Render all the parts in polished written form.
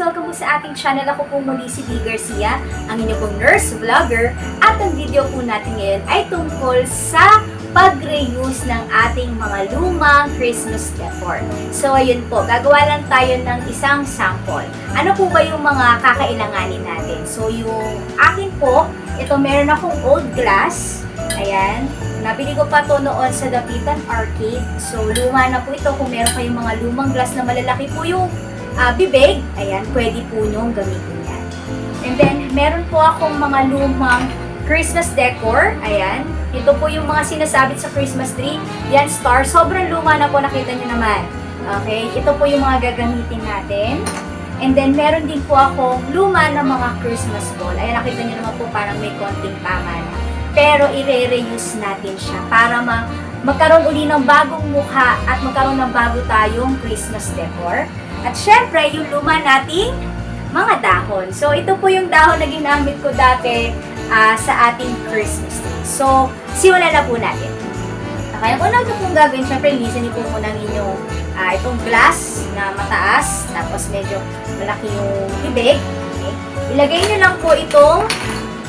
Welcome po sa ating channel. Ako po muli si Bea Garcia, ang inyong pong nurse vlogger. At ang video po natin ngayon ay tungkol sa pag-reuse ng ating mga lumang Christmas decor. So, ayun po, gagawa lang tayo ng isang sample. Ano po ba yung mga kakailanganin natin? So, yung akin po, ito meron akong old glass. Ayan. Nabili ko pa to noon sa Dapitan Arcade. So, luma na po ito. Kung meron kayong mga lumang glass na malalaki po yung bibig, ayan, pwede po nyong gamitin yan. And then, meron po akong mga lumang Christmas decor. Ayan. Ito po yung mga sinasabit sa Christmas tree. Yan, star. Sobrang luma na po. Nakita nyo naman. Okay. Ito po yung mga gagamitin natin. And then, meron din po akong luma na mga Christmas ball. Ayan, nakita nyo naman po parang may konting tama na. Pero, i-reuse natin siya para magkaroon uli ng bagong mukha at magkaroon ng bago tayong Christmas decor. At syempre, yung luma nating mga dahon. So, ito po yung dahon na ginamit ko dati sa ating Christmas tree. So, simulan na po natin. Okay, kung ano pong gagawin, syempre, linisin niyo po muna ng inyong itong glass na mataas, tapos medyo malaki yung bibig. Okay. Ilagay niyo lang po itong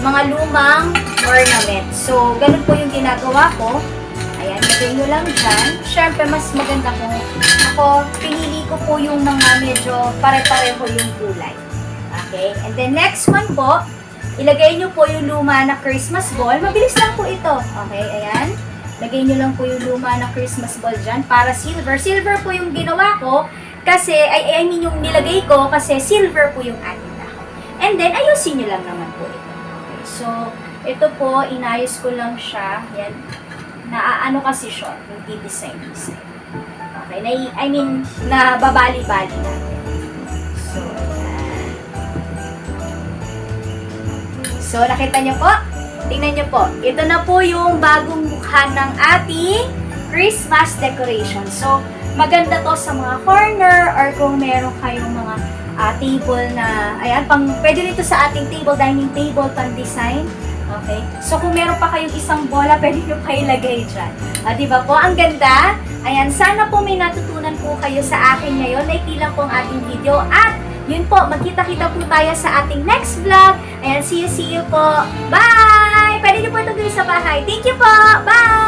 mga lumang ornament. So, ganun po yung ginagawa ko. Ayan, lagay nyo lang dyan. Siyempre, mas maganda kung ako, pinili ko po yung mga medyo pare-pareho yung kulay. Okay? And then, next one po, ilagay nyo po yung luma na Christmas ball. Mabilis lang po ito. Okay, ayan. Lagay nyo lang po yung luma na Christmas ball dyan para silver. Silver po yung ginawa ko kasi, I mean yung nilagay ko kasi silver po yung ating dahon. And then, ayusin nyo lang naman po ito. Okay, so, ito po, inayos ko lang siya. Yan. Ano kasi siya, yung design. Okay, I mean, nababali-bali natin. So, yan. So, nakita nyo po? Tingnan nyo po. Ito na po yung bagong mukha ng ating Christmas decoration. So, maganda to sa mga corner or kung meron kayong mga table na, ayan, pwede rin to sa ating table, dining table, pang-design. Okay? So, kung meron pa kayong isang bola, pwede nyo pa ilagay dyan. Diba po? Ang ganda. Ayan, sana po may natutunan po kayo sa akin ngayon. Naiki lang po ang ating video. At, yun po, magkita-kita po tayo sa ating next vlog. Ayan, see you po. Bye! Pwede nyo po ito gawin sa bahay. Thank you po! Bye!